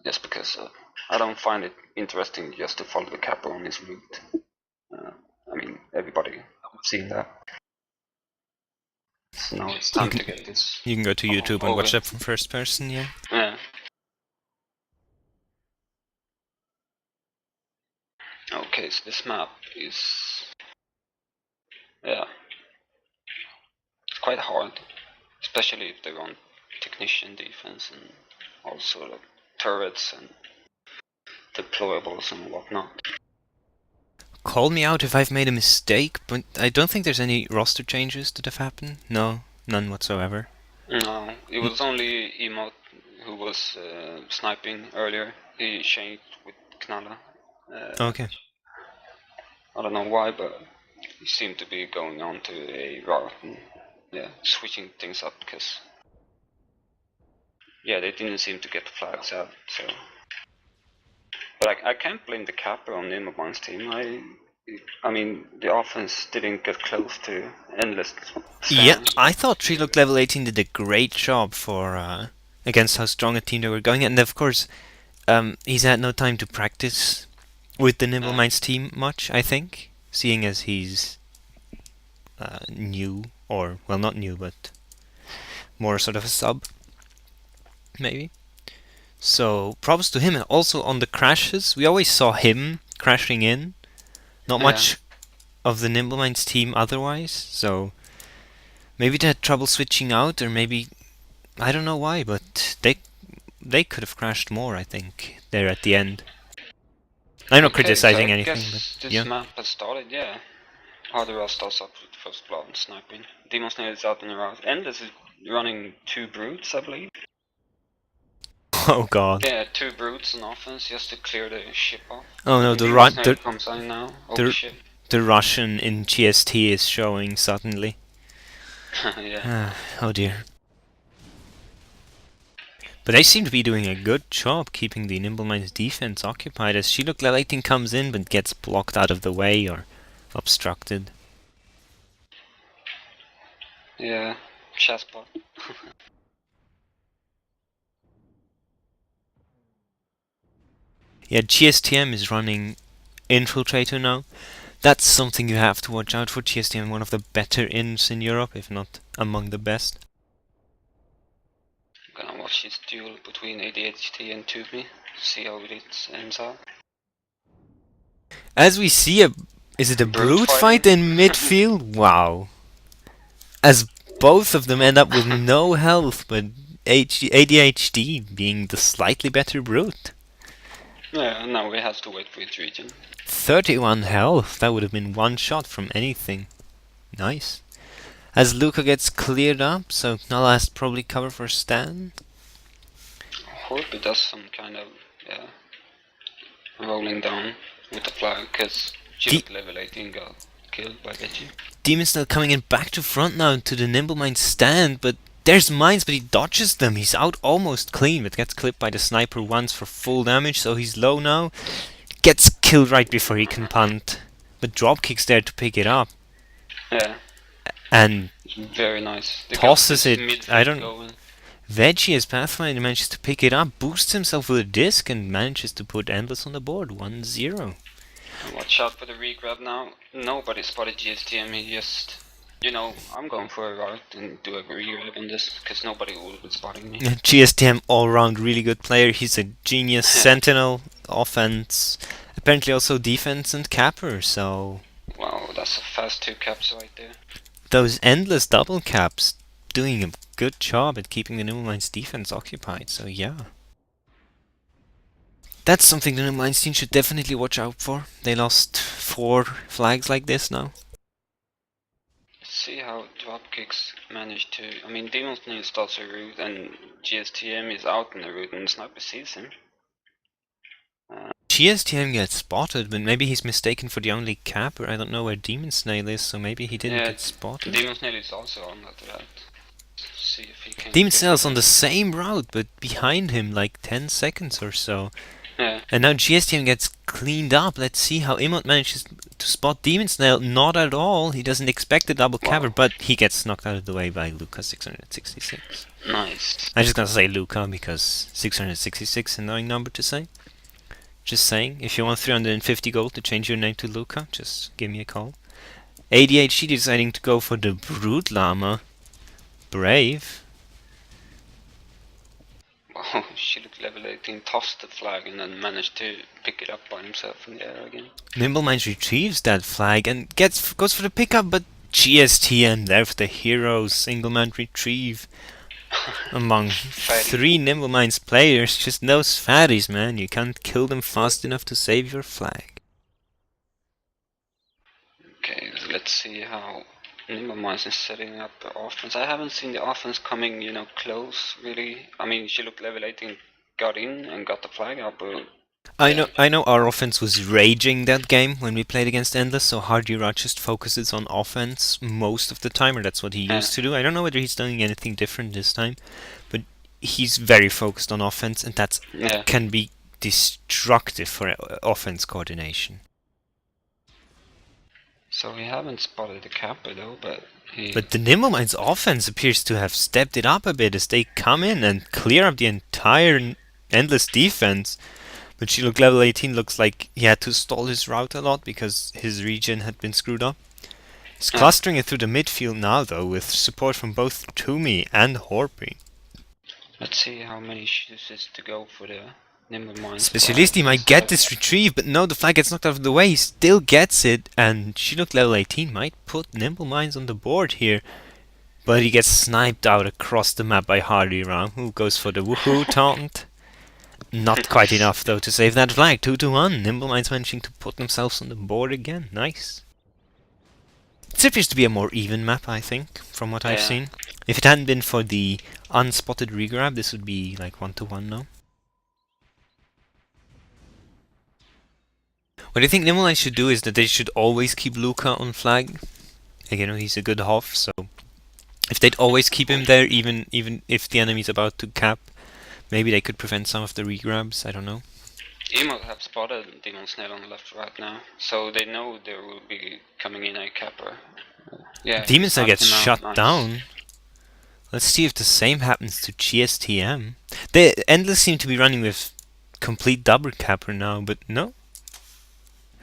just because I don't find it interesting just to follow the capper on his route. I mean, everybody have seen that. So now it's time to get this. You can go to YouTube and watch that from first person, yeah. Yeah. Okay, so this map is, yeah, it's quite hard, especially if they want technician defense and also like turrets and deployables and whatnot. Call me out if I've made a mistake, but I don't think there's any roster changes that have happened. No, none whatsoever. No, it was only Emote who was sniping earlier. He changed with Knalla. Okay. I don't know why, but he seemed to be going on to a route and switching things up because they didn't seem to get the flags out. So, but I can't blame the capper on Nimbleminds' team. I mean, the offense didn't get close to endless. Yeah, I thought Treelock level 18 did a great job for against how strong a team they were going, and of course, he's had no time to practice with the Nimbleminds team much, I think, seeing as he's new, or, well, not new, but more sort of a sub, maybe. So, props to him, and also on the crashes, we always saw him crashing in, not much of the Nimbleminds team otherwise, so maybe they had trouble switching out, or maybe, I don't know why, but they could have crashed more, I think, there at the end. I'm not criticizing anything, but this map has started, Hardware starts up with first blood and sniping. Demon Snail is out in the route. Endless is running 2 brutes, I believe. Oh god. Yeah, 2 brutes on offense just to clear the ship off. Oh no, comes in now. The Russian in GST is showing suddenly. Oh dear. But they seem to be doing a good job keeping the Nimbleminds defense occupied as Shiloh Lighting comes in but gets blocked out of the way or obstructed. Yeah, chessbot. Yeah, GSTM is running Infiltrator now. That's something you have to watch out for. GSTM, one of the better ins in Europe, if not among the best. I'm gonna watch this duel between ADHD and Tumi, see how it ends up. As we see, is it a brute fight in midfield? Wow. As both of them end up with no health, but ADHD being the slightly better brute. Yeah, now we have to wait for its region. 31 health, that would have been one shot from anything. Nice. As Luca gets cleared up, so Knalla has probably cover for Stan. I hope it does some kind of, rolling down with the flag, because level 18 got killed by Veggie. Demon's still coming in back to front now to the Nimbleminds stand, but there's mines, but he dodges them. He's out almost clean, but gets clipped by the sniper once for full damage, so he's low now. Gets killed right before he can punt, but dropkick's there to pick it up. Yeah. And very nice. Tosses it. I don't. Veggie as Pathfinder manages to pick it up, boosts himself with a disc, and manages to put Endless on the board. 1-0. Watch out for the regrab now. Nobody spotted GSTM. He just, I'm going for a route and do a regrab on this because nobody will be spotting me. GSTM all-round really good player. He's a genius sentinel, offense, apparently also defense and capper. So. Wow, that's a fast 2 caps right there. Those endless double caps doing a good job at keeping the Nimbleminds defense occupied. So yeah. That's something the Nimbleminds team should definitely watch out for. They lost 4 flags like this now. See how dropkicks manage to... I mean, Demon Snail starts a route and GSTM is out in the route and the sniper sees him. GSTM gets spotted, but maybe he's mistaken for the only capper. I don't know where Demon Snail is, so maybe he didn't get spotted. Demon Snail is also on that route. See if he can... Demon Snail's on the same route, but behind him like 10 seconds or so. Yeah. And now GSTM gets cleaned up. Let's see how Emote manages to spot Demon Snail. Not at all. He doesn't expect the double cover, Wow. but he gets knocked out of the way by Luca 666. Nice. I'm just gonna say Luca because 666 annoying number to say. Just saying, if you want 350 gold to change your name to Luca, just give me a call. ADHD deciding to go for the Brood Llama. Brave. Wow, she looked level 18, tossed the flag, and then managed to pick it up by himself in the air again. Nimbleminds retrieves that flag and goes for the pickup, but GSTM there for the hero single-man retrieve. Among 3 Nimbleminds players, just those fatties, man. You can't kill them fast enough to save your flag. Okay, so let's see how Nimbleminds is setting up the offense. I haven't seen the offense coming, close, really. I mean, she looked level 18, got in and got the flag up, but... I know our offense was raging that game when we played against Endless, so Hardira just focuses on offense most of the time, or that's what he used to do. I don't know whether he's doing anything different this time, but he's very focused on offense, and that can be destructive for offense coordination. So we haven't spotted the capper though, but the Nimbleminds offense appears to have stepped it up a bit as they come in and clear up the entire Endless defense. But she looked level 18, looks like he had to stall his route a lot because his regen had been screwed up. He's clustering it through the midfield now though, with support from both Toomey and Horpy. Let's see how many chooses to go for the Nimbleminds. Specialisti might get this retrieve, but no, the flag gets knocked out of the way. He still gets it, and she looked level 18, might put Nimbleminds on the board here. But he gets sniped out across the map by Hardira, who goes for the woohoo taunt. Not quite enough though to save that flag. 2-1. Nimbleminds managing to put themselves on the board again. Nice. It appears to be a more even map, I think, from what I've seen. If it hadn't been for the unspotted regrab, this would be like 1-1 now. What I think Nimbleminds should do is that they should always keep Luca on flag. Again, he's a good Hoff, so if they'd always keep him there, even if the enemy's about to cap, maybe they could prevent some of the regrabs, I don't know. Emo have spotted Demon Snail on the left right now, so they know there will be coming in a capper. Yeah, Demon Snail gets shut down. Let's see if the same happens to GSTM. The Endless seem to be running with complete double capper now, but no.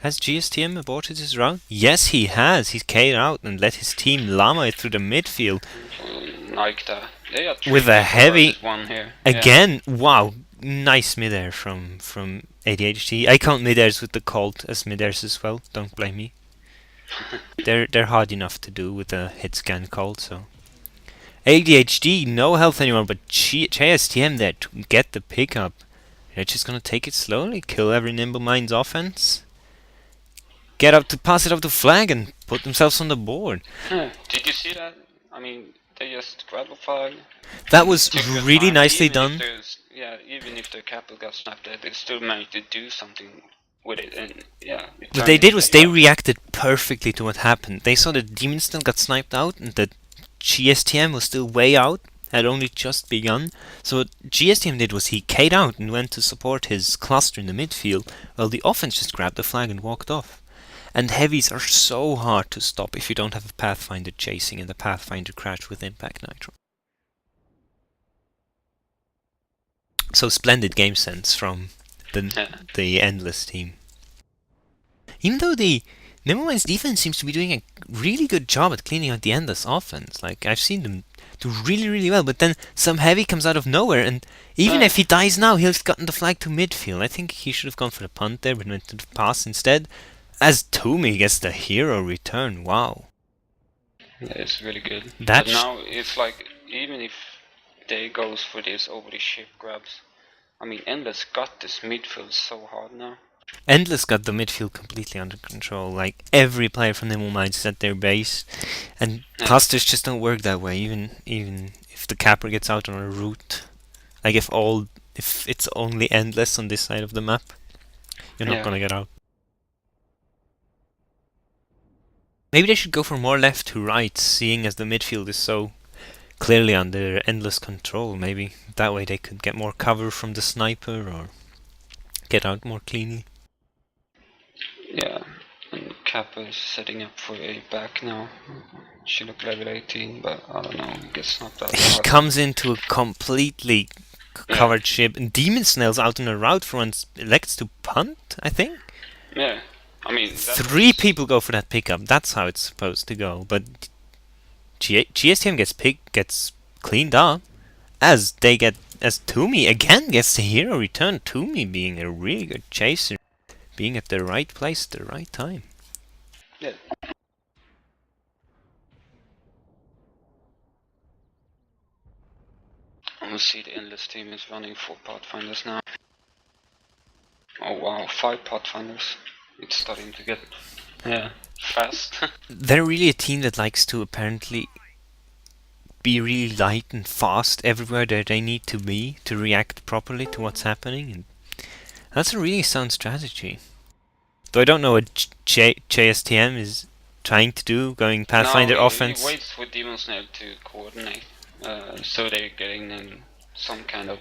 Has GSTM aborted his route? Yes, he has. He's K'd out and let his team llama it through the midfield. Like that. With a heavy... one here. Again, wow. Nice midair from ADHD. I count midairs with the cult as midairs as well. Don't blame me. They're hard enough to do with a hit scan cult, so... ADHD, no health anymore, but GSTM there to get the pickup. They're just gonna take it slowly, kill every Nimbleminds offense. Get up to pass it up to flag and put themselves on the board. Did you see that? I mean, they just grab a flag. That was really nicely done. Even if their capital got snapped, they still managed to do something with it, and what they did was they reacted perfectly to what happened. They saw that Demon still got sniped out, and that GSTM was still way out, had only just begun. So what GSTM did was he K'd out and went to support his cluster in the midfield, while the offense just grabbed the flag and walked off. And heavies are so hard to stop if you don't have a Pathfinder chasing and the Pathfinder crash with Impact Nitro. So splendid game sense from the Endless team. Even though the Nimbleminds defense seems to be doing a really good job at cleaning out the Endless offense. Like, I've seen them do really, really well, but then some heavy comes out of nowhere, and even if he dies now, he'll have gotten the flag to midfield. I think he should have gone for the punt there, but went to the pass instead. As Toomey gets the hero return, wow. Yeah, it's really good. But now it's like, even if they goes for this over the ship grabs, I mean, Endless got this midfield so hard now. Endless got the midfield completely under control. Like, every player from Nimbleminds is at their base, and clusters just don't work that way. Even if the capper gets out on a route, like if it's only Endless on this side of the map, you're not gonna get out. Maybe they should go for more left to right, seeing as the midfield is so clearly under Endless control. Maybe that way they could get more cover from the sniper or get out more cleanly. Yeah, and Kappa is setting up for a back now. She looked level 18, but I don't know, I guess not that He hard. comes into a completely covered ship, and Demon Snail's out on a route for once, elects to punt, I think? Yeah, I mean... Three people go for that pickup, that's how it's supposed to go, but GSTM gets cleaned up, as Toomey again gets the hero return, Toomey being a really good chaser, being at the right place at the right time. Yeah. We see the Endless team is running 4 Pathfinders now. Oh wow, 5 Pathfinders. It's starting to get, fast. They're really a team that likes to apparently be really light and fast everywhere that they need to be to react properly to what's happening, and that's a really sound strategy. Though I don't know what JSTM is trying to do, going Pathfinder offense. He waits for Demon Snail to coordinate, so they're getting in some kind of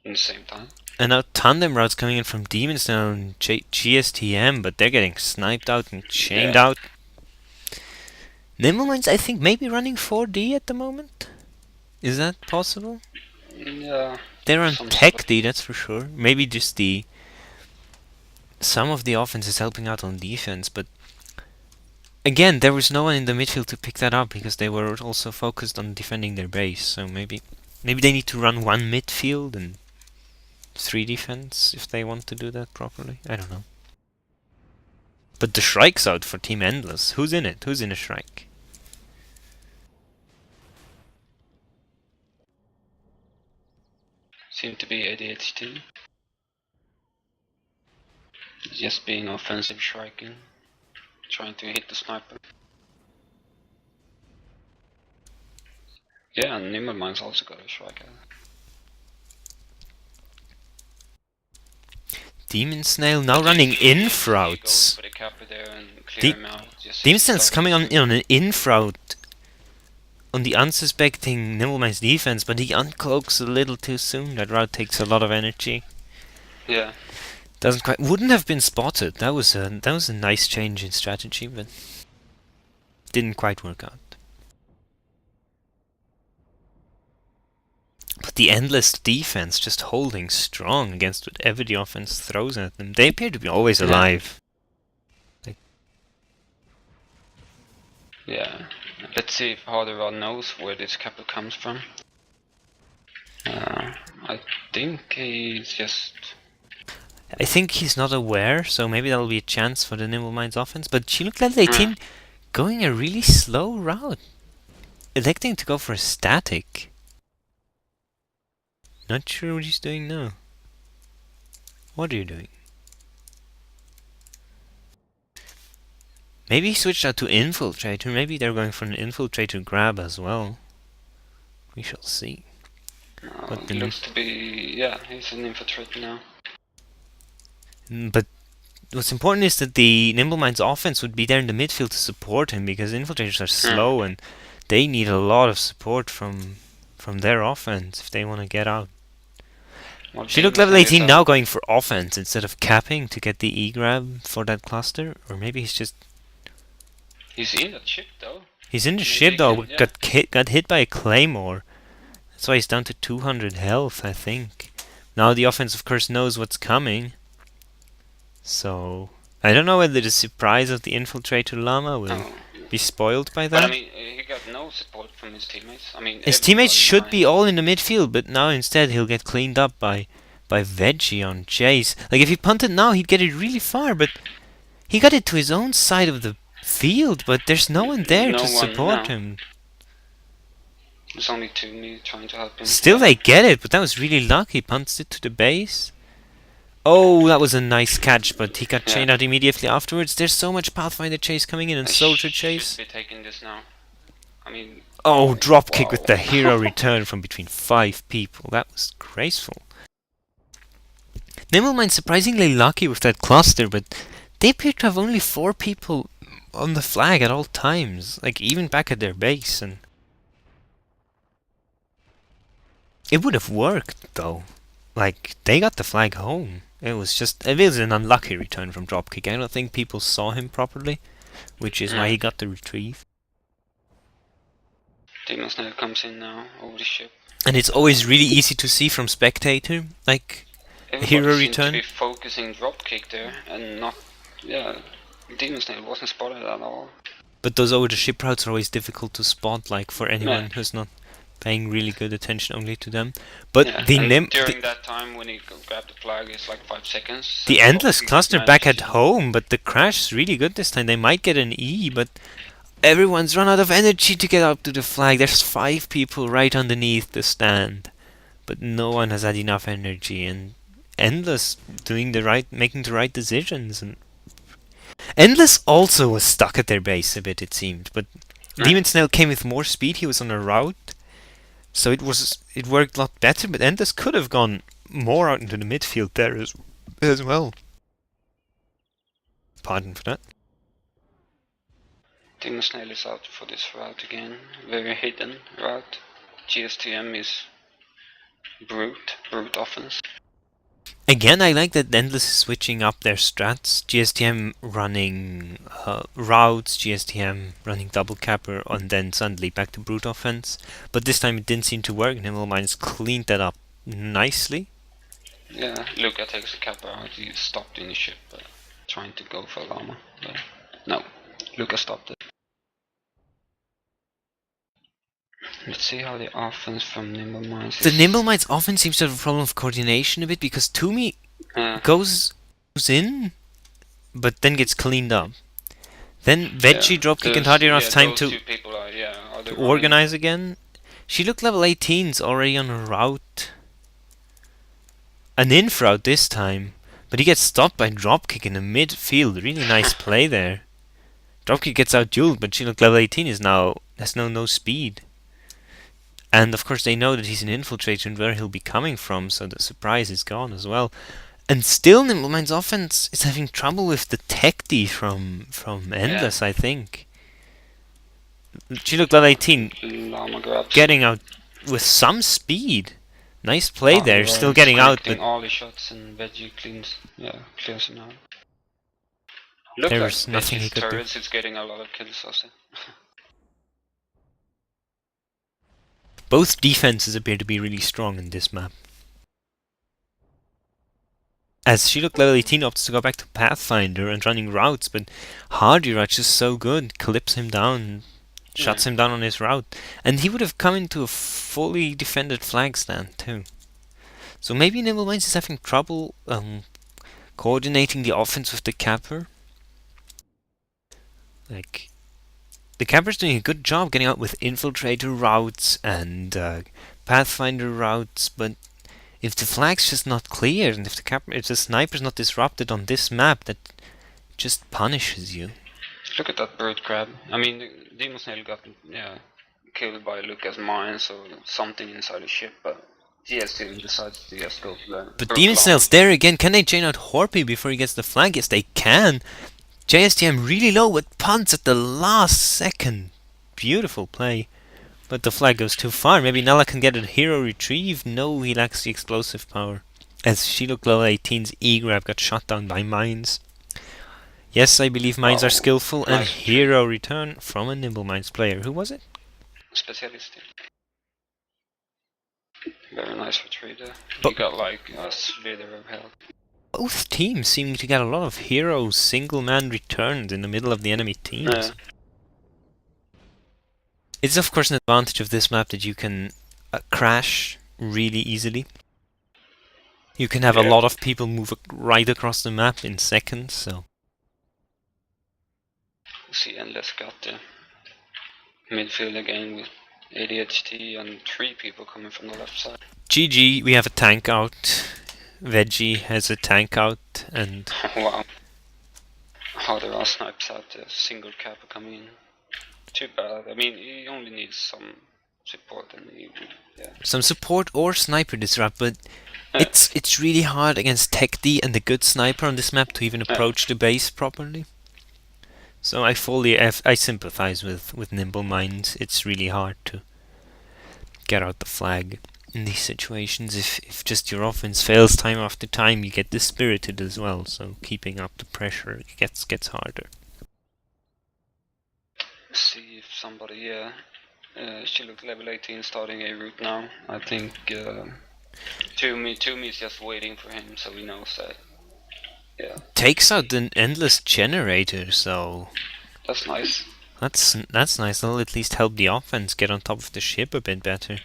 in the same time. And now tandem routes coming in from Demon Snail and GSTM, but they're getting sniped out and chained out. Nimbleminds, I think, maybe running 4D at the moment? Is that possible? Yeah. They're on Tech D, that's for sure. Maybe just some of the offense is helping out on defense, but again, there was no one in the midfield to pick that up because they were also focused on defending their base. So maybe they need to run 1 midfield and 3 defense if they want to do that properly. I don't know. But the Shrike's out for Team Endless. Who's in it? Who's in a Shrike? Seem to be ADHD. Just being offensive striking. Trying to hit the sniper. Yeah, and Nimbleminds also got a striker. Demon Snail now running inf routes. Demon Snail's coming on an inf route on the unsuspecting Nimbleminds defense, but he uncloaks a little too soon. That route takes a lot of energy. Yeah. Wouldn't have been spotted. That was a nice change in strategy, but didn't quite work out. But the Endless defense just holding strong against whatever the offense throws at them. They appear to be always alive. Yeah. Let's see if Harderad knows where this Kappa comes from. I think he's just... I think he's not aware, so maybe that'll be a chance for the Nimbleminds offense. But she looked like 18 going a really slow route. Electing to go for a static. Not sure what he's doing now. What are you doing? Maybe he switched out to Infiltrator. Maybe they're going for an Infiltrator grab as well. We shall see. He looks to be... yeah, he's an Infiltrator now. But what's important is that the Nimbleminds offense would be there in the midfield to support him, because Infiltrators are slow and they need a lot of support from their offense if they want to get out. She looked level 18 now, going for offense instead of capping to get the E-grab for that cluster. Or maybe he's just... He's in that ship though. He's in the ship though, got hit by a claymore. That's why he's down to 200 health, I think. Now the offense of course knows what's coming. So... I don't know whether the surprise of the Infiltrator Llama will be spoiled by that. But I mean, he got no support from his teammates. I mean, his teammates should be all in the midfield, but now instead he'll get cleaned up by Veggie on Chase. Like if he punted now, he'd get it really far, but he got it to his own side of the field, but there's no one there to support him. There's only Toomey trying to help him. Still they get it, but that was really lucky. He punts it to the base. Oh, that was a nice catch, but he got chained out immediately afterwards. There's so much Pathfinder chase coming in and Soldier chase. Should be taking this now. I mean... Oh, dropkick with the hero return from between 5 people. That was graceful. Nimbleminds surprisingly lucky with that cluster, but they appear to have only 4 people on the flag at all times. Like, even back at their base. And it would have worked, though. like, they got the flag home. It was an unlucky return from dropkick. I don't think people saw him properly, which is why he got the retrieve. Demon Snail comes in now over the ship. And it's always really easy to see from spectator, like, Everybody hero seemed return. to be focusing dropkick there and not, yeah, Demon Snail wasn't spotted at all. But those over the ship routes are always difficult to spot, like, for anyone Yeah. who's not paying really good attention only to them. But Yeah, the during that time when he grabbed the flag, it's like 5 seconds. So the endless dropkick cluster managed back at to- home, but the crash is really good this time. They might get an E, but everyone's run out of energy to get up to the flag. There's 5 people right underneath the stand, but no one has had enough energy. And Endless making the right decisions. And Endless also was stuck at their base a bit, it seemed. But Demon Snail came with more speed. He was on a route, so it worked a lot better. But Endless could have gone more out into the midfield there as well. Pardon for that. Demon Snail is out for this route again. Very hidden route. GSTM is brute offense. Again, I like that Endless is switching up their strats. GSTM running routes, GSTM running double capper, and then suddenly back to brute offense. But this time it didn't seem to work. Nimbleminds cleaned that up nicely. Yeah, Luca takes the capper out. He stopped in the ship, trying to go for Llama. But no, Luca stopped it. Let's see how the offense from Nimbleminds is. The Nimbleminds often seems to have a problem of coordination a bit, because Toomey goes in, but then gets cleaned up. Then Veggie, Dropkick, and Hardy have time to organize again. She looked level 18s already on her route. An inf route this time, but he gets stopped by Dropkick in the midfield. Really nice play there. Dropkick gets out dueled, but she looked level 18 has no speed. And of course they know that he's an infiltrator and where he'll be coming from, so the surprise is gone as well. And still Nimblemind's offense is having trouble with the tech D from Endless, I think. She looked level 18, getting out with some speed. Nice play there, still getting out, but all the shots and Veggie clears him out. Look there's like nothing he Veggie's could do. turrets is getting a lot of kills also. Both defenses appear to be really strong in this map. As she looked level 18 opts to go back to Pathfinder and running routes, but Hardy Rush is so good, clips him down, shuts him down on his route, and he would have come into a fully defended flag stand too. So maybe Nimbleminds is having trouble coordinating the offense with the capper. Like, the capper's doing a good job getting out with infiltrator routes and Pathfinder routes, but if the flag's just not clear, and if the sniper's not disrupted on this map, that just punishes you. Look at that bird crab. I mean, the Demon Snail got killed by Lucas mines or something inside the ship, but GSTM decides to just go for the. But Demon Snail's there again. Can they chain out Horpy before he gets the flag? Yes, they can. JSTM really low with punts at the last second. Beautiful play. But the flag goes too far. Maybe Nala can get a hero retrieve. No, he lacks the explosive power. As Shiloh level 18's E-grab got shot down by mines. Yes, I believe mines are skillful. And nice hero return from a Nimbleminds player. Who was it? Specialist. Very nice retrieve there. But he got like a slither of health. Both teams seem to get a lot of hero single-man returns in the middle of the enemy teams. Yeah. It's of course an advantage of this map that you can crash really easily. You can have a lot of people move right across the map in seconds, so. See, Endless got the midfield again with ADHD and 3 people coming from the left side. GG, we have a tank out. Veggie has a tank out, and wow. How there are snipes out there, single capper coming in. Too bad. I mean, he only needs some support and some support or sniper disrupt, but it's really hard against Tech D and the good sniper on this map to even approach the base properly. So I sympathize with Nimbleminds. It's really hard to get out the flag. in these situations. If just your offense fails time after time, you get dispirited as well. So keeping up the pressure gets harder. See if somebody, she looked level 18 starting a route now. I think Toomey is just waiting for him, so he knows that. Yeah. Takes out an endless generator, so that's nice. That's nice. That'll at least help the offense get on top of the ship a bit better.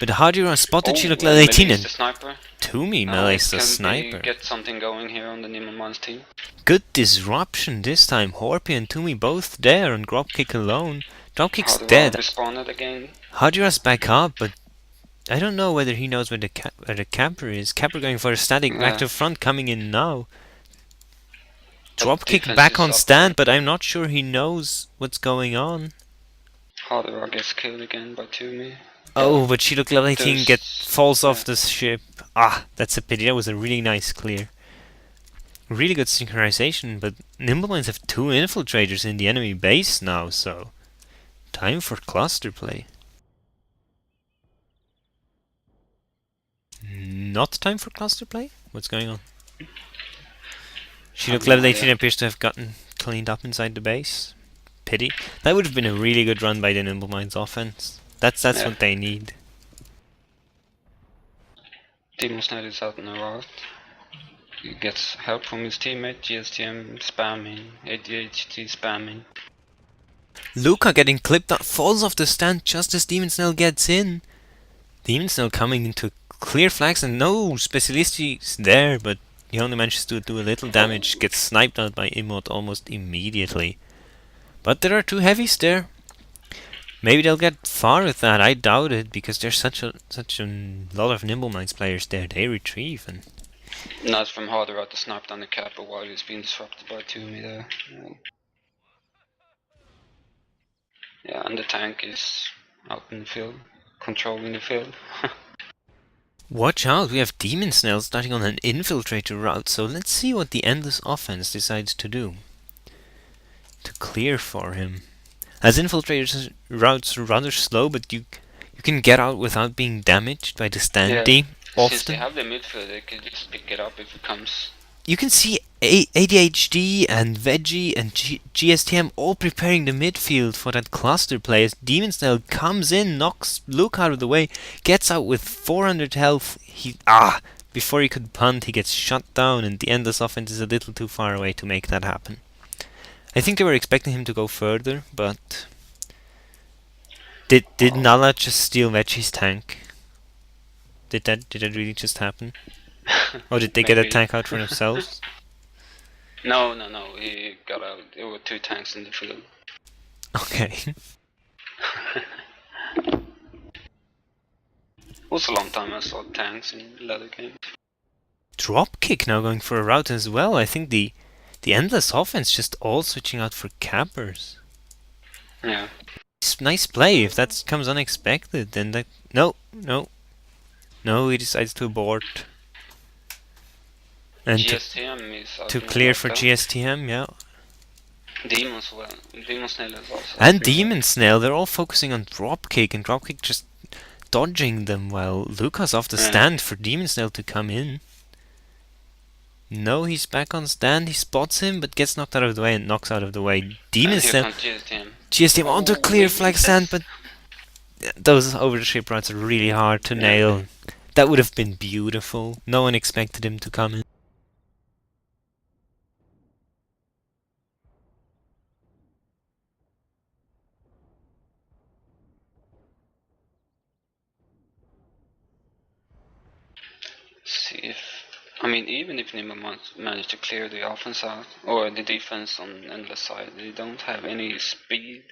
But Hardira spotted she looked level 18 and the sniper. Toomey melees the sniper. Get something going here on the Nimbleminds team. Good disruption this time. Horpy and Toomey both there and Dropkick alone. Dropkick's dead. Respawned again. Hardira's back up, but I don't know whether he knows where the Capper is. Capper going for a static back to front, coming in now. Dropkick back on stand, but I'm not sure he knows what's going on. Hardira gets killed again by Toomey. Oh, but she looked level 18 falls off the ship. Ah, that's a pity. That was a really nice clear. Really good synchronization, but Nimbleminds have 2 infiltrators in the enemy base now, so time for cluster play. Not time for cluster play? What's going on? She looked level 18 and appears to have gotten cleaned up inside the base. Pity. That would have been a really good run by the Nimbleminds offense. That's what they need. Demonsnell is out in the route. He gets help from his teammate, GSTM spamming, ADHD spamming. Luca getting clipped out, falls off the stand just as Demonsnell gets in. Demonsnell coming into clear flags and no specialities there, but he only manages to do a little damage, gets sniped out by Immod almost immediately. But there are 2 heavies there. Maybe they'll get far with that. I doubt it, because there's such a lot of Nimbleminds players there. They retrieve and. Nice from Hardira to snipe down the Kappa while he's being disrupted by Toomey there. Yeah, and the tank is out in the field, controlling the field. Watch out, we have Demonsnell starting on an infiltrator route, so let's see what the Endless offense decides to do. To clear for him. As infiltrators routes are rather slow, but you can get out without being damaged by the standee. Often. Since they have the midfield, they can just pick it up if it comes. You can see ADHD and Veggie and GSTM all preparing the midfield for that cluster play as Demonsnell comes in, knocks Luke out of the way, gets out with 400 health. Before he could punt, he gets shut down, and the Endless offense is a little too far away to make that happen. I think they were expecting him to go further, but did Nala just steal Veggie's tank? Did that really just happen? Or did they get a tank out for themselves? No. He got out. There were 2 tanks in the field. Okay. It was a long time I saw tanks in leather games. Dropkick now going for a route as well. I think the Endless offense just all switching out for cappers. Yeah. Nice play. If that comes unexpected, then that no, he decides to abort. And GSTM is to clear for GSTM, yeah. Demonsnell is also. And Demonsnell, they're all focusing on Dropkick, and Dropkick just dodging them while Luca's off the stand for Demonsnell to come in. No, he's back on stand, he spots him, but gets knocked out of the way and knocks out of the way. Demonsnell, GSTM onto clear flag stand, but those over the ship routes are really hard to nail. That would have been beautiful. No one expected him to come in. Even if Nimbleminds managed to clear the offense out, or the defense on Endless side, they don't have any speed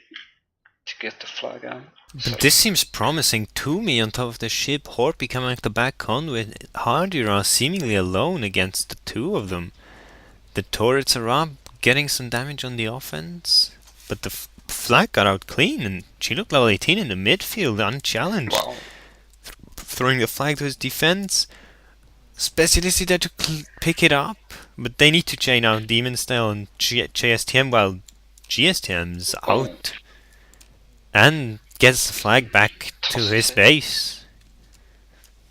to get the flag out. But this seems promising. Toomey on top of the ship, Hort becoming like the back convoy, Hardira seemingly alone against the 2 of them. The turrets are up, getting some damage on the offense, but the flag got out clean, and she looked level 18 in the midfield, unchallenged. Wow. Throwing the flag to his defense. Speciality there to pick it up, but they need to chain out Demonsnell and GSTM while GSTM's out and gets the flag back to his base.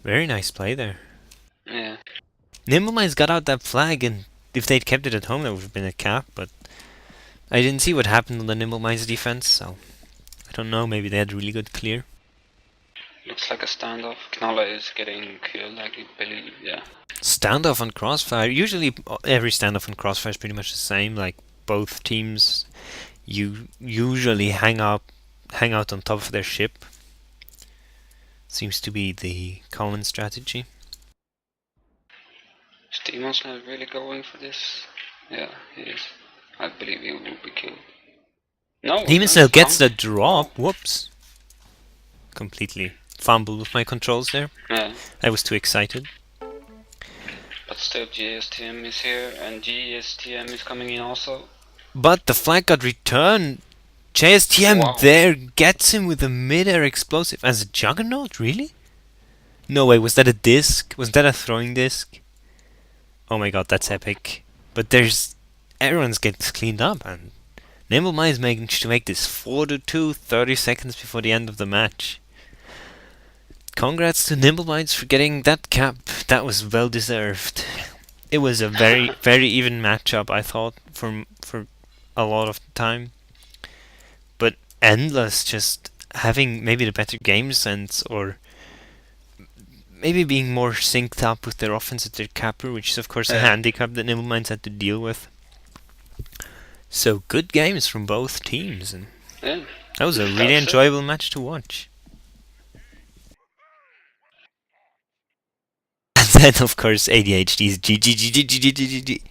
Very nice play there. Yeah. Nimbleminds got out that flag, and if they'd kept it at home, that would have been a cap, but I didn't see what happened on the Nimbleminds defense, so I don't know, maybe they had really good clear. Looks like a standoff. Knolla is getting killed, I believe, yeah. Standoff on Crossfire. Usually every standoff on Crossfire is pretty much the same, like both teams usually hang out on top of their ship. Seems to be the common strategy. Is Demon's not really going for this? Yeah, he is. I believe he will be killed. No, Demon that's still gets the fumble. drop. Whoops. Completely fumbled with my controls there. Yeah. I was too excited. But still GSTM is here and GSTM is coming in also. But the flag got returned. JSTM Wow. there gets him with a mid-air explosive as a juggernaut, really? No way, was that a disc? Was that a throwing disc? Oh my god, that's epic. But everyone's gets cleaned up, and Nimbleminds managed to make this 4-2, 30 seconds before the end of the match. Congrats to Nimbleminds for getting that cap. That was well deserved. It was a very, very even matchup, I thought, for a lot of the time. But Endless just having maybe the better game sense, or maybe being more synced up with their offense at their capper, which is of course a handicap that Nimbleminds had to deal with. So good games from both teams, and Yeah. that was a really enjoyable match to watch. And then of course ADHD's GG.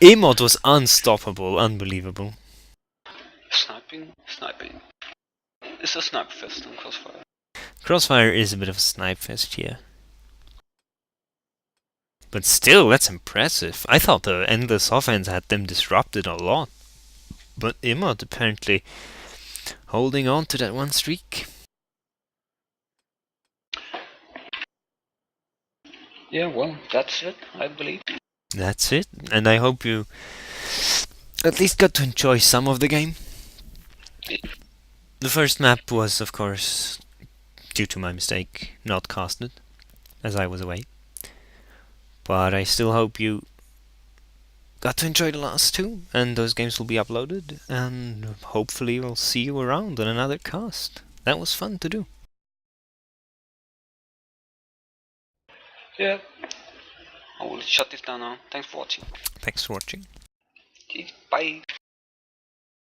Emot was unstoppable, unbelievable. Sniping? It's a snipe fest on Crossfire. Crossfire is a bit of a snipe fest here. But still, that's impressive. I thought the Endless offense had them disrupted a lot. But Emot apparently holding on to that one streak. Yeah, well, that's it, I believe. That's it, and I hope you at least got to enjoy some of the game. The first map was, of course, due to my mistake, not casted, as I was away. But I still hope you got to enjoy the last two, and those games will be uploaded, and hopefully we'll see you around on another cast. That was fun to do. Yeah. I will shut this down now. Thanks for watching. Thanks for watching. Bye.